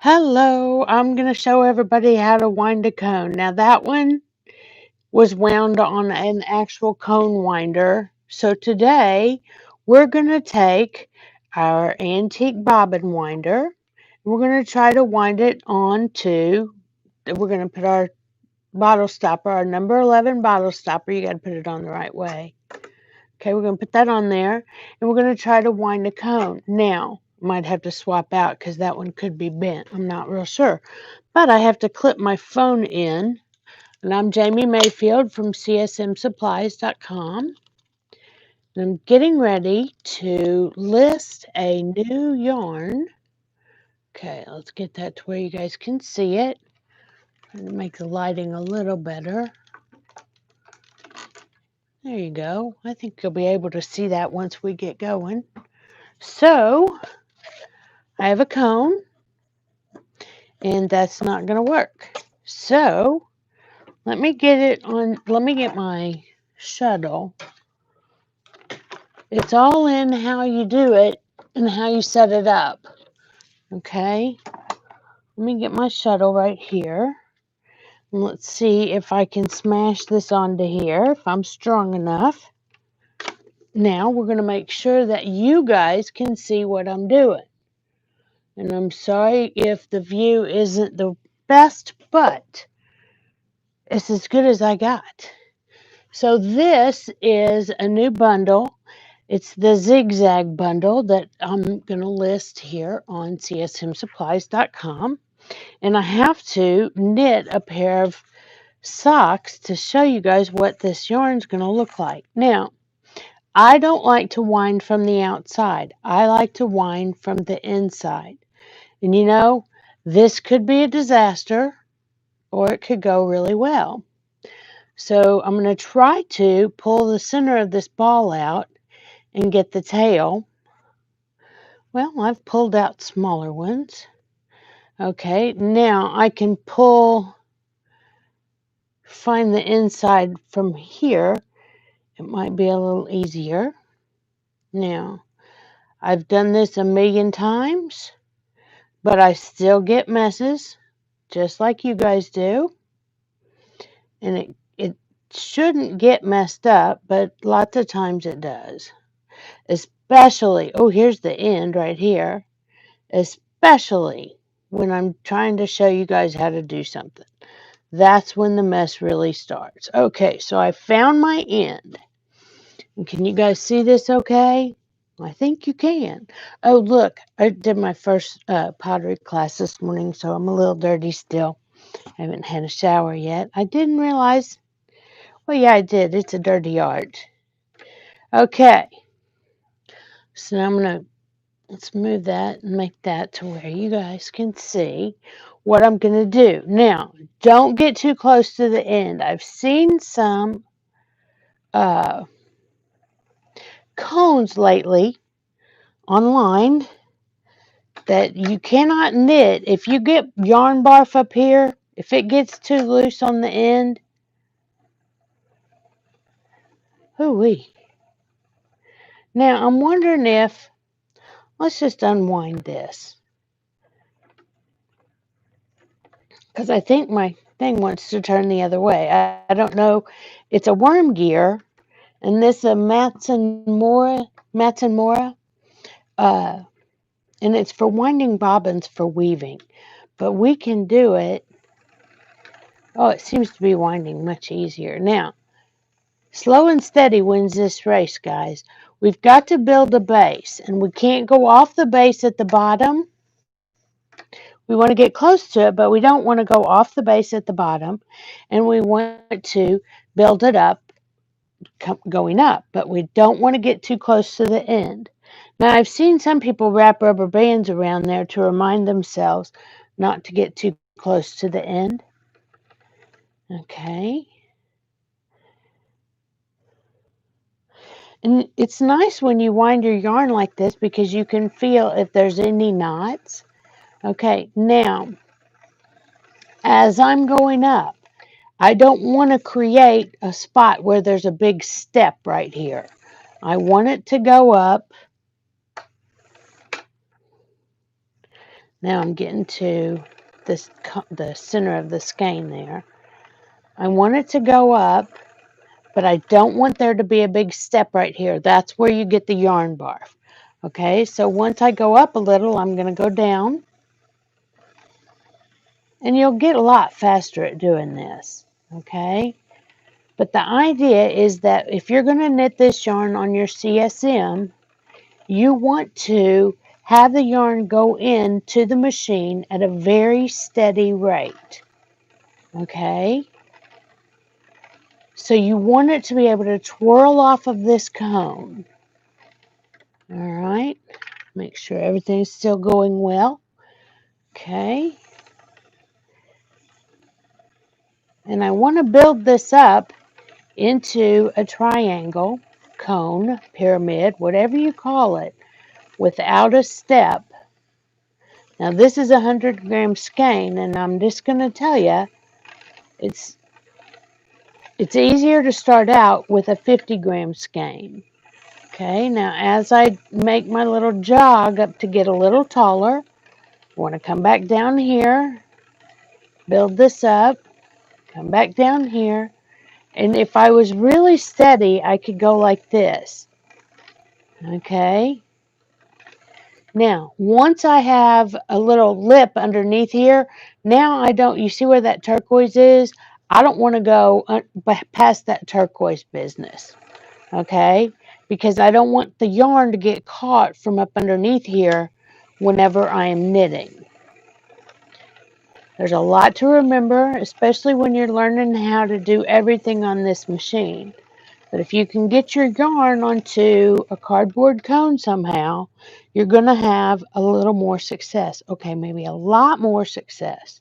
Hello, I'm going to show everybody how to wind a cone. Now that one was wound on an actual cone winder. So today we're going to take our antique bobbin winder and we're going to try to wind it onto, we're going to put our bottle stopper, our number 11 bottle stopper. You got to put it on the right way. Okay, we're going to put that on there and we're going to try to wind a cone. Now, might have to swap out because that one could be bent. I'm not real sure. But I have to clip my phone in. And I'm Jamie Mayfield from CSMSupplies.com. And I'm getting ready to list a new yarn. Okay, let's get that to where you guys can see it. Trying to make the lighting a little better. There you go. I think you'll be able to see that once we get going. So, I have a cone, and that's not going to work. So, let me get my shuttle. It's all in how you do it and how you set it up. Okay, let me get my shuttle right here. And let's see if I can smash this onto here, if I'm strong enough. Now, we're going to make sure that you guys can see what I'm doing. And I'm sorry if the view isn't the best, but it's as good as I got. So this is a new bundle. It's the zigzag bundle that I'm going to list here on csmsupplies.com. And I have to knit a pair of socks to show you guys what this yarn is going to look like. Now, I don't like to wind from the outside. I like to wind from the inside. And you know, this could be a disaster or it could go really well. So I'm going to try to pull the center of this ball out and get the tail. Well, I've pulled out smaller ones. Okay, now I can find the inside from here. It might be a little easier. Now, I've done this a million times, but I still get messes, just like you guys do. And it shouldn't get messed up, but lots of times it does. Especially, oh, here's the end right here. Especially when I'm trying to show you guys how to do something. That's when the mess really starts. Okay, so I found my end. And can you guys see this okay? I think you can. Oh, look, I did my first pottery class this morning, so I'm a little dirty still. I haven't had a shower yet. I didn't realize. Well, yeah, I did. It's a dirty art. Okay. So now let's move that and make that to where you guys can see what I'm going to do. Now, don't get too close to the end. I've seen some cones lately online that you cannot knit. If you get yarn barf up here, if it gets too loose on the end, hoo-wee. Now, I'm wondering if, let's just unwind this. Because I think my thing wants to turn the other way. I don't know. It's a worm gear, and this is a Matson Mora, and it's for winding bobbins for weaving. But we can do it. Oh, it seems to be winding much easier. Now, slow and steady wins this race, guys. We've got to build a base, and we can't go off the base at the bottom. We want to get close to it, but we don't want to go off the base at the bottom, and we want to build it up going up, but we don't want to get too close to the end. Now, I've seen some people wrap rubber bands around there to remind themselves not to get too close to the end. Okay. And it's nice when you wind your yarn like this because you can feel if there's any knots. Okay, now, as I'm going up, I don't want to create a spot where there's a big step right here. I want it to go up Now I'm getting to this, the center of the skein there. I want it to go up, but I don't want there to be a big step right here. That's where you get the yarn barf. Okay, so once I go up a little, I'm going to go down. And you'll get a lot faster at doing this. Okay, but the idea is that if you're going to knit this yarn on your CSM, you want to have the yarn go into the machine at a very steady rate. Okay, so you want it to be able to twirl off of this cone. All right, make sure everything's still going well. Okay, and I want to build this up into a triangle, cone, pyramid, whatever you call it, without a step. Now this is a 100-gram skein, and I'm just going to tell you, it's easier to start out with a 50-gram skein. Okay, now as I make my little jog up to get a little taller, I want to come back down here, build this up, come back down here, and if I was really steady, I could go like this. Okay, now once I have a little lip underneath here, now I don't, you see where that turquoise is? I don't want to go past that turquoise business. Okay, because I don't want the yarn to get caught from up underneath here whenever I am knitting. There's a lot to remember, especially when you're learning how to do everything on this machine. But if you can get your yarn onto a cardboard cone somehow, you're going to have a little more success. Okay, maybe a lot more success.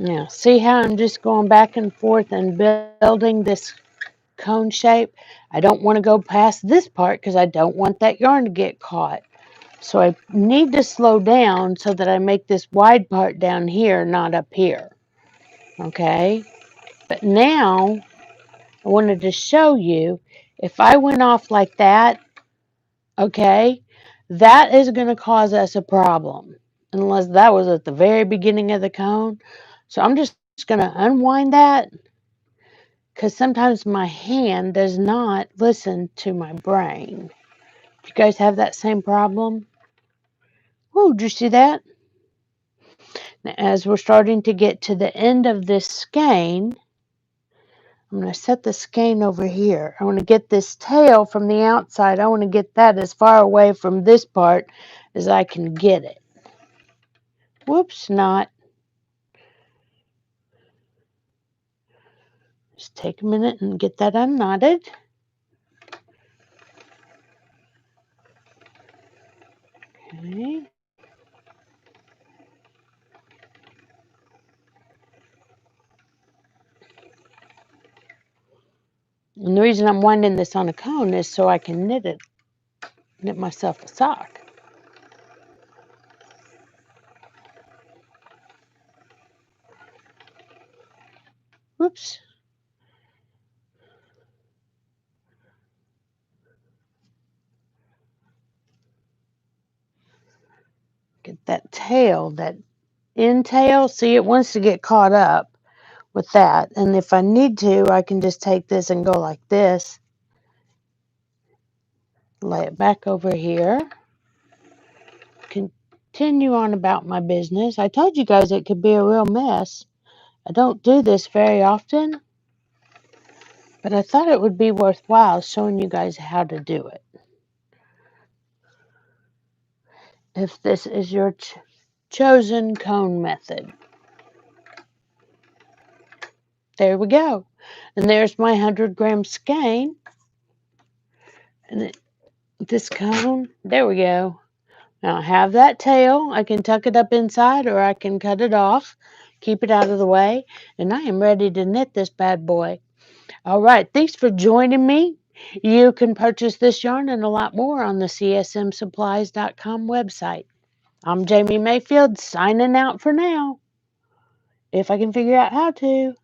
Now, see how I'm just going back and forth and building this cone shape? I don't want to go past this part because I don't want that yarn to get caught. So I need to slow down so that I make this wide part down here, not up here. Okay, but now I wanted to show you, if I went off like that, okay, that is going to cause us a problem unless that was at the very beginning of the cone. So I'm just going to unwind that because sometimes my hand does not listen to my brain. You guys have that same problem? Oh, did you see that? Now, as we're starting to get to the end of this skein, I'm going to set the skein over here. I want to get this tail from the outside. I want to get that as far away from this part as I can get it. Whoops, not. Just take a minute and get that unknotted. Okay. And the reason I'm winding this on a cone is so I can knit myself a sock. Whoops. Get that tail, that end tail. See, it wants to get caught up with that. And if I need to, I can just take this and go like this. Lay it back over here. Continue on about my business. I told you guys it could be a real mess. I don't do this very often, but I thought it would be worthwhile showing you guys how to do it. If this is your chosen cone method. There we go. And there's my 100-gram skein. And this cone, there we go. Now I have that tail. I can tuck it up inside or I can cut it off, keep it out of the way, and I am ready to knit this bad boy. All right, thanks for joining me. You can purchase this yarn and a lot more on the csmsupplies.com website. I'm Jamie Mayfield signing out for now, if I can figure out how to.